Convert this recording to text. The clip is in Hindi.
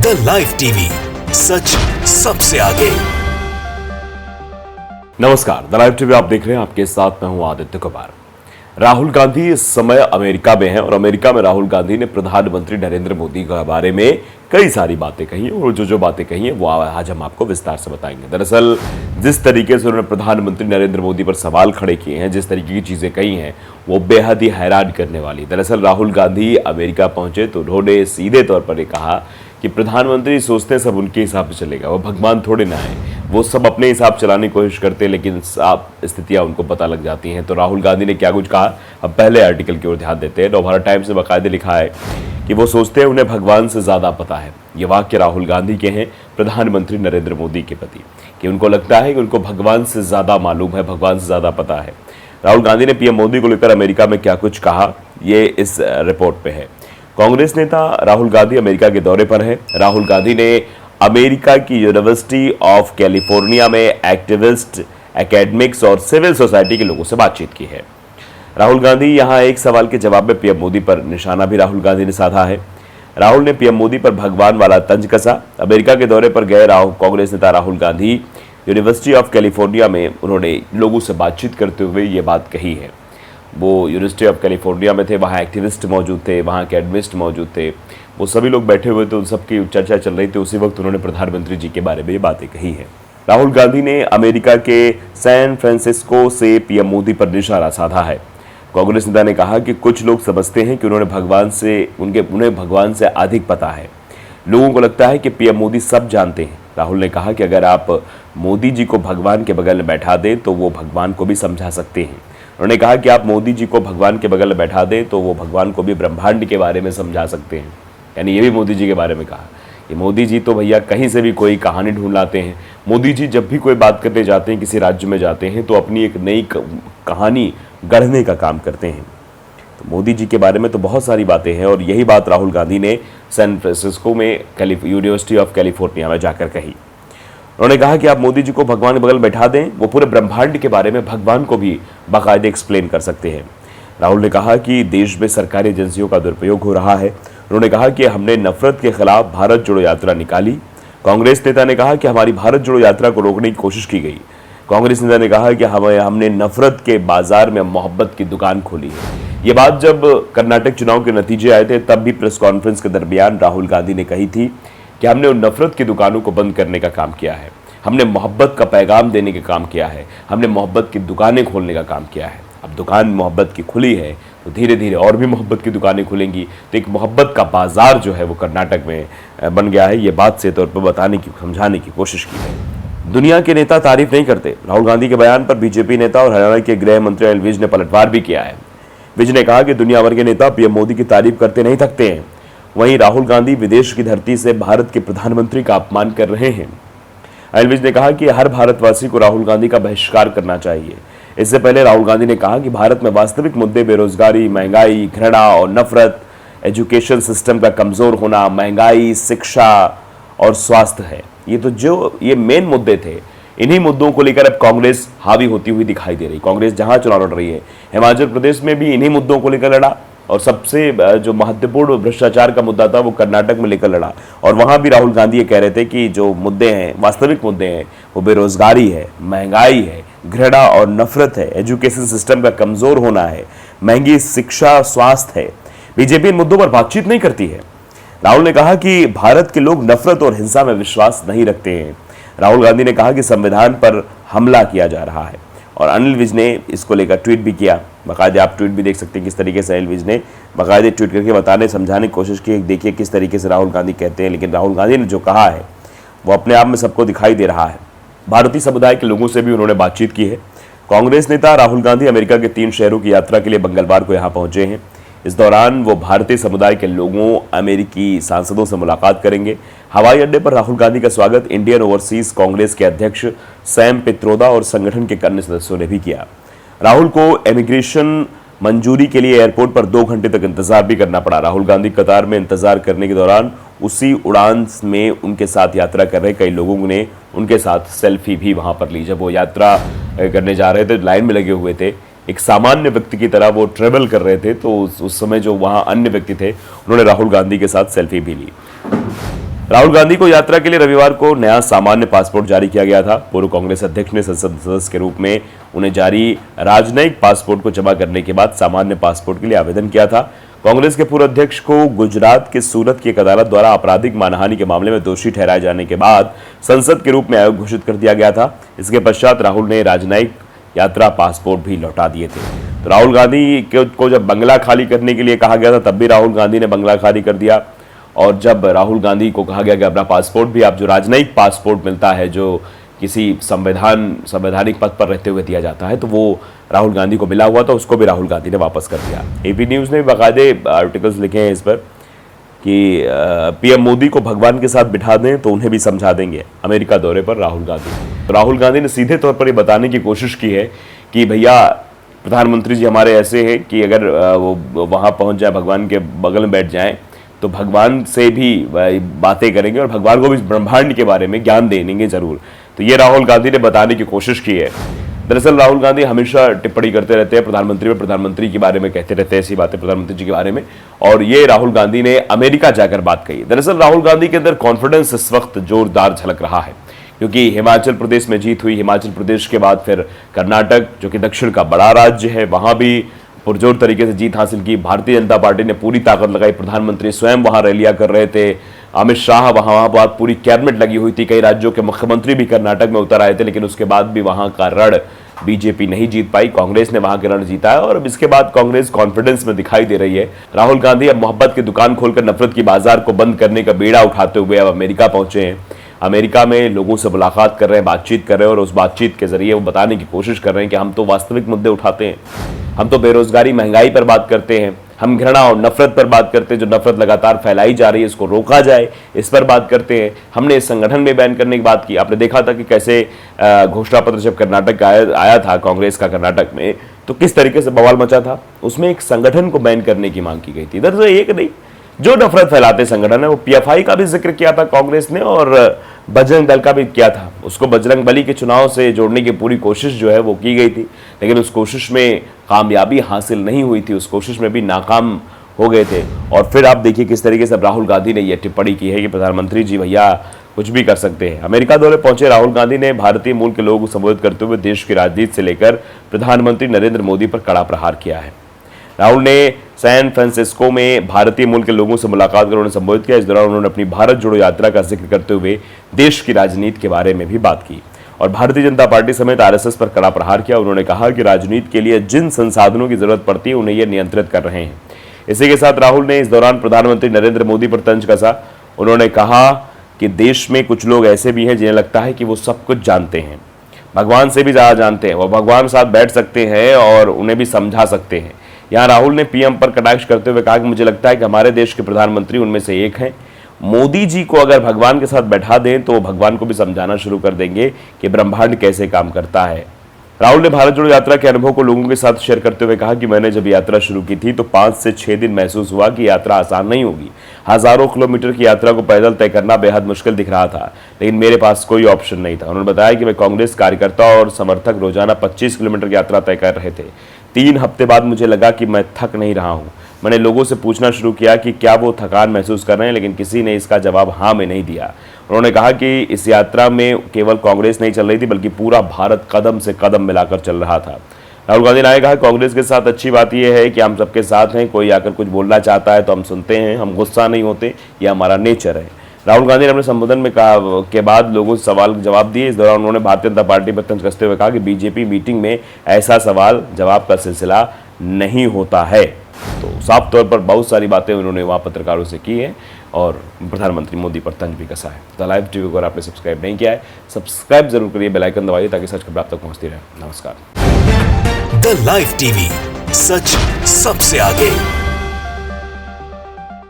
द लाइव टीवी, सच सबसे आगे। नमस्कार, द लाइव टीवी आप देख रहे हैं। आपके साथ मैं हूं आदित्य कुमार। राहुल गांधी इस समय अमेरिका में हैं और अमेरिका में राहुल गांधी ने प्रधानमंत्री नरेंद्र मोदी के बारे में कई सारी बातें कही हैं और जो बातें कही हैं वो आज हम आपको विस्तार से बताएंगे। दरअसल जिस तरीके से उन्होंने प्रधानमंत्री नरेंद्र मोदी पर सवाल खड़े किए हैं, जिस तरीके की चीजें कही हैं, वो बेहद ही हैरान करने वाली। दरअसल राहुल गांधी अमेरिका पहुंचे तो उन्होंने सीधे तौर पर ये कहा कि प्रधानमंत्री सोचते हैं सब उनके हिसाब से चलेगा, वो भगवान थोड़े ना है, वो सब अपने हिसाब चलाने की कोशिश करते हैं, लेकिन साफ स्थितियां उनको पता लग जाती हैं। तो राहुल गांधी ने क्या कुछ कहा, अब पहले आर्टिकल की ओर ध्यान देते हैं। नवभारत टाइम्स में बाकायदे लिखा है कि वो सोचते हैं उन्हें भगवान से ज्यादा पता है। ये वाक्य राहुल गांधी के हैं प्रधानमंत्री नरेंद्र मोदी के प्रति, कि उनको लगता है कि उनको भगवान से ज्यादा मालूम है, भगवान से ज्यादा पता है। राहुल गांधी ने पीएम मोदी को लेकर अमेरिका में क्या कुछ कहा, ये इस रिपोर्ट पे है। कांग्रेस नेता राहुल गांधी अमेरिका के दौरे पर है। राहुल गांधी ने अमेरिका की यूनिवर्सिटी ऑफ कैलिफोर्निया में एक्टिविस्ट, एकेडमिक्स और सिविल सोसाइटी के लोगों से बातचीत की है। राहुल गांधी यहां एक सवाल के जवाब में पीएम मोदी पर निशाना भी राहुल गांधी ने साधा है। राहुल ने पीएम मोदी पर भगवान वाला तंज कसा। अमेरिका के दौरे पर गए कांग्रेस नेता Rahul Gandhi university of California में उन्होंने लोगों से बातचीत करते हुए ये बात कही है। वो यूनिवर्सिटी ऑफ कैलिफोर्निया में थे, वहाँ एक्टिविस्ट मौजूद थे, वहाँ एकेडमिस्ट मौजूद थे, वो सभी लोग बैठे हुए थे, उन सबकी चर्चा चल रही थी। उसी वक्त उन्होंने प्रधानमंत्री जी के बारे में ये बातें कही है। राहुल गांधी ने अमेरिका के सैन फ्रांसिस्को से पीएम मोदी पर निशाना साधा है। कांग्रेस नेता ने कहा कि कुछ लोग समझते हैं कि उन्हें भगवान से अधिक पता है। लोगों को लगता है कि पीएम मोदी सब जानते हैं। राहुल ने कहा कि अगर आप मोदी जी को भगवान के बगल में बैठा दें तो वो भगवान को भी समझा सकते हैं। उन्होंने कहा कि आप मोदी जी को भगवान के बगल में बैठा दें तो वो भगवान को भी ब्रह्मांड के बारे में समझा सकते हैं। यानी ये भी मोदी जी के बारे में कहा कि मोदी जी तो भैया कहीं से भी कोई कहानी ढूंढ लाते हैं। मोदी जी जब भी कोई बात करने जाते हैं, किसी राज्य में जाते हैं, तो अपनी एक नई कहानी गढ़ने का काम करते हैं। तो मोदी जी के बारे में तो बहुत सारी बातें हैं और यही बात राहुल गांधी ने सैन फ्रांसिस्को में यूनिवर्सिटी ऑफ कैलिफोर्निया में जाकर कही। उन्होंने कहा कि आप मोदी जी को भगवान के बगल बैठा दें, वो पूरे ब्रह्मांड के बारे में भगवान को भी बाकायदे एक्सप्लेन कर सकते हैं। राहुल ने कहा कि देश में सरकारी एजेंसियों का दुरुपयोग हो रहा है। उन्होंने कहा कि हमने नफरत के खिलाफ भारत जोड़ो यात्रा निकाली। कांग्रेस नेता ने कहा कि हमारी भारत जोड़ो यात्रा को रोकने की कोशिश की गई। कांग्रेस नेता ने कहा कि हमने नफरत के बाजार में मोहब्बत की दुकान खोली है। ये बात जब कर्नाटक चुनाव के नतीजे आए थे तब भी प्रेस कॉन्फ्रेंस के दरमियान राहुल गांधी ने कही थी कि हमने उन नफरत की दुकानों को बंद करने का काम किया है, हमने मोहब्बत का पैगाम देने का काम किया है, हमने मोहब्बत की दुकानें खोलने का काम किया है। अब दुकान मोहब्बत की खुली है तो धीरे धीरे और भी मोहब्बत की दुकानें खुलेंगी, तो एक मोहब्बत का बाजार जो है वो कर्नाटक में बन गया है। ये बात से तौर पर समझाने की कोशिश की है। दुनिया के नेता तारीफ नहीं करते। राहुल गांधी के बयान पर बीजेपी नेता और हरियाणा के गृह मंत्री अनिल विज ने पलटवार भी किया है। विज ने कहा कि दुनिया भर के नेता पीएम मोदी की तारीफ करते नहीं थकते हैं। वहीं राहुल गांधी विदेश की धरती से भारत के प्रधानमंत्री का अपमान कर रहे हैं। अनिल विज ने कहा कि हर भारतवासी को राहुल गांधी का बहिष्कार करना चाहिए। इससे पहले राहुल गांधी ने कहा कि भारत में वास्तविक मुद्दे बेरोजगारी, महंगाई, घृणा और नफरत, एजुकेशन सिस्टम का कमजोर होना, महंगाई, शिक्षा और स्वास्थ्य है। ये मेन मुद्दे थे। इन्हीं मुद्दों को लेकर अब कांग्रेस हावी होती हुई दिखाई दे रही। कांग्रेस जहां चुनाव लड़ रही है, हिमाचल प्रदेश में भी इन्हीं मुद्दों को लेकर लड़ा और सबसे जो महत्वपूर्ण भ्रष्टाचार का मुद्दा था वो कर्नाटक में लेकर लड़ा। और वहां भी राहुल गांधी ये कह रहे थे कि जो मुद्दे हैं, वास्तविक मुद्दे हैं, वो बेरोजगारी है, महंगाई है, घृणा और नफरत है, एजुकेशन सिस्टम का कमजोर होना है, महंगी शिक्षा, स्वास्थ्य है। बीजेपी इन मुद्दों पर बातचीत नहीं करती है। राहुल ने कहा कि भारत के लोग नफरत और हिंसा में विश्वास नहीं रखते हैं। राहुल गांधी ने कहा कि संविधान पर हमला किया जा रहा है और अनिल विज ने इसको लेकर ट्वीट भी किया। बाकायदे आप ट्वीट भी देख सकते हैं किस तरीके से अनिल विज ने बाकायदे ट्वीट करके समझाने की कोशिश की। देखिए किस तरीके से राहुल गांधी कहते हैं, लेकिन राहुल गांधी ने जो कहा है वो अपने आप में सबको दिखाई दे रहा है। भारतीय समुदाय के लोगों से भी उन्होंने बातचीत की है। कांग्रेस नेता राहुल गांधी अमेरिका के 3 शहरों की यात्रा के लिए मंगलवार को यहाँ पहुंचे हैं। इस दौरान वो भारतीय समुदाय के लोगों, अमेरिकी सांसदों से मुलाकात करेंगे। हवाई अड्डे पर राहुल गांधी का स्वागत इंडियन ओवरसीज कांग्रेस के अध्यक्ष सैम पित्रोदा और संगठन के अन्य सदस्यों ने भी किया। राहुल को इमिग्रेशन मंजूरी के लिए एयरपोर्ट पर 2 घंटे तक इंतजार भी करना पड़ा। राहुल गांधी कतार में इंतजार करने के दौरान उसी उड़ान में उनके साथ यात्रा कर रहे कई लोगों ने उनके साथ सेल्फी भी वहां पर ली। जब वो यात्रा करने जा रहे थे, लाइन में लगे हुए थे, एक सामान्य व्यक्ति की तरह वो ट्रेवल कर रहे थे, तो उस समय जो वहां अन्य व्यक्ति थे उन्होंने राहुल गांधी के साथ सेल्फी भी ली। राहुल गांधी को यात्रा के लिए रविवार को नया सामान्य पासपोर्ट जारी किया गया था। पूर्व कांग्रेस अध्यक्ष ने संसद सदस्य के रूप में उन्हें जारी राजनयिक पासपोर्ट को जमा करने के बाद सामान्य पासपोर्ट के लिए आवेदन किया था। कांग्रेस के पूर्व अध्यक्ष को गुजरात के सूरत की एक अदालत द्वारा आपराधिक मानहानि के मामले में दोषी ठहराए जाने के बाद संसद के रूप में आयोग घोषित कर दिया गया था। इसके पश्चात राहुल ने राजनयिक यात्रा पासपोर्ट भी लौटा दिए थे। तो राहुल गांधी को जब बंगला खाली करने के लिए कहा गया था, तब भी राहुल गांधी ने बंगला खाली कर दिया। और जब राहुल गांधी को कहा गया कि अपना पासपोर्ट भी, आप जो राजनयिक पासपोर्ट मिलता है जो किसी संवैधानिक पद पर रहते हुए दिया जाता है, तो वो राहुल गांधी को मिला हुआ था, उसको भी राहुल गांधी ने वापस कर दिया। एपी न्यूज़ ने बाकायदे आर्टिकल्स लिखे हैं इस पर कि पीएम मोदी को भगवान के साथ बिठा दें तो उन्हें भी समझा देंगे, अमेरिका दौरे पर राहुल गांधी। तो राहुल गांधी ने सीधे तौर पर ये बताने की कोशिश की है कि भैया प्रधानमंत्री जी हमारे ऐसे हैं कि अगर वो वहाँ पहुँच जाए, भगवान के बगल में बैठ जाएं, तो भगवान से भी बातें करेंगे और भगवान को भी ब्रह्मांड के बारे में ज्ञान देंगे जरूर। तो ये राहुल गांधी ने बताने की कोशिश की है। दरअसल राहुल गांधी हमेशा टिप्पणी करते रहते हैं प्रधानमंत्री के बारे में कहते रहते हैं ऐसी बातें प्रधानमंत्री जी के बारे में, और ये राहुल गांधी ने अमेरिका जाकर बात कही। दरअसल राहुल गांधी के अंदर कॉन्फिडेंस इस वक्त जोरदार झलक रहा है, क्योंकि हिमाचल प्रदेश में जीत हुई। हिमाचल प्रदेश के बाद फिर कर्नाटक, जो कि दक्षिण का बड़ा राज्य है, वहां भी पुरजोर तरीके से जीत हासिल की। भारतीय जनता पार्टी ने पूरी ताकत लगाई, प्रधानमंत्री स्वयं वहां रैलियां कर रहे थे, अमित शाह वहां बाद पूरी कैबिनेट लगी हुई थी, कई राज्यों के मुख्यमंत्री भी कर्नाटक में उतर आए थे, लेकिन उसके बाद भी वहां का रण बीजेपी नहीं जीत पाई, कांग्रेस ने वहां के रण जीता है। और अब इसके बाद कांग्रेस कॉन्फिडेंस में दिखाई दे रही है। राहुल गांधी अब मोहब्बत की दुकान खोलकर नफरत की बाजार को बंद करने का बीड़ा उठाते हुए अब अमेरिका पहुंचे हैं। अमेरिका में लोगों से मुलाकात कर रहे हैं, बातचीत कर रहे हैं, और उस बातचीत के जरिए वो बताने की कोशिश कर रहे हैं कि हम तो वास्तविक मुद्दे उठाते हैं, हम तो बेरोजगारी, महंगाई पर बात करते हैं, हम घृणा और नफरत पर बात करते हैं, जो नफरत लगातार फैलाई जा रही है इसको रोका जाए, इस पर बात करते हैं। हमने इस संगठन में बैन करने की बात की। आपने देखा था कि कैसे घोषणा पत्र जब कर्नाटक का आया था, कांग्रेस का कर्नाटक में, तो किस तरीके से बवाल मचा था। उसमें एक संगठन को बैन करने की मांग की गई थी। दरअसल एक नहीं, जो नफरत फैलाते संगठन है, वो पीएफआई का भी जिक्र किया था कांग्रेस ने, और बजरंग दल का भी किया था। उसको बजरंग बली के चुनाव से जोड़ने की पूरी कोशिश जो है वो की गई थी, लेकिन उस कोशिश में कामयाबी हासिल नहीं हुई थी, उस कोशिश में भी नाकाम हो गए थे। और फिर आप देखिए किस तरीके से राहुल गांधी ने यह टिप्पणी की है कि प्रधानमंत्री जी भैया कुछ भी कर सकते हैं। अमेरिका दौरे पहुंचे राहुल गांधी ने भारतीय मूल के लोगों को संबोधित करते हुए देश की राजनीति से लेकर प्रधानमंत्री नरेंद्र मोदी पर कड़ा प्रहार किया है। राहुल ने सैन फ्रांसिस्को में भारतीय मूल के लोगों से मुलाकात कर उन्हें संबोधित किया। इस दौरान उन्होंने अपनी भारत जोड़ो यात्रा का जिक्र करते हुए देश की राजनीति के बारे में भी बात की और भारतीय जनता पार्टी समेत आरएसएस पर कड़ा प्रहार किया। उन्होंने कहा कि राजनीति के लिए जिन संसाधनों की जरूरत पड़ती है उन्हें ये नियंत्रित कर रहे हैं। इसी के साथ राहुल ने इस दौरान प्रधानमंत्री नरेंद्र मोदी पर तंज कसा। उन्होंने कहा कि देश में कुछ लोग ऐसे भी हैं जिन्हें लगता है कि वो सब कुछ जानते हैं, भगवान से भी ज्यादा जानते हैं, वो भगवान के साथ बैठ सकते हैं और उन्हें भी समझा सकते हैं। यहाँ राहुल ने पीएम पर कटाक्ष करते हुए कहा कि मुझे लगता है कि हमारे देश के प्रधानमंत्री उनमें से एक हैं। मोदी जी को अगर भगवान के साथ बैठा दें तो भगवान को भी समझाना शुरू कर देंगे कि ब्रह्मांड कैसे काम करता है। राहुल ने भारत जोड़ो यात्रा के अनुभव को लोगों के साथ शेयर करते हुए कहा कि मैंने जब यात्रा शुरू की थी तो 5 से 6 दिन महसूस हुआ कि यात्रा आसान नहीं होगी। हजारों किलोमीटर की यात्रा को पैदल तय करना बेहद मुश्किल दिख रहा था, लेकिन मेरे पास कोई ऑप्शन नहीं था। उन्होंने बताया कि मैं कांग्रेस कार्यकर्ता और समर्थक रोजाना 25 किलोमीटर की यात्रा तय कर रहे थे। 3 हफ्ते बाद मुझे लगा कि मैं थक नहीं रहा हूँ। मैंने लोगों से पूछना शुरू किया कि क्या वो थकान महसूस कर रहे हैं, लेकिन किसी ने इसका जवाब हाँ में नहीं दिया। उन्होंने कहा कि इस यात्रा में केवल कांग्रेस नहीं चल रही थी बल्कि पूरा भारत कदम से कदम मिलाकर चल रहा था। राहुल गांधी ने कहा कांग्रेस के साथ अच्छी बात यह है कि हम सबके साथ हैं, कोई आकर कुछ बोलना चाहता है तो हम सुनते हैं, हम गुस्सा नहीं होते, यह हमारा नेचर है। राहुल गांधी ने अपने संबोधन में कहा के बाद लोगों से सवाल जवाब दिए। इस दौरान उन्होंने भारतीय जनता पार्टी पर तंज कसते हुए कहा कि बीजेपी मीटिंग में ऐसा सवाल जवाब का सिलसिला नहीं होता है। तो साफ तौर पर बहुत सारी बातें उन्होंने वहाँ पत्रकारों से की हैं और प्रधानमंत्री मोदी पर तंज भी कसा है। द लाइव टीवी को अगर आपने सब्सक्राइब नहीं किया है, सब्सक्राइब जरूर करिए, बेल आइकन दबाइए ताकि सच खबर आप तक पहुँचती रहे। नमस्कार। द लाइव टीवी, सच सबसे आगे।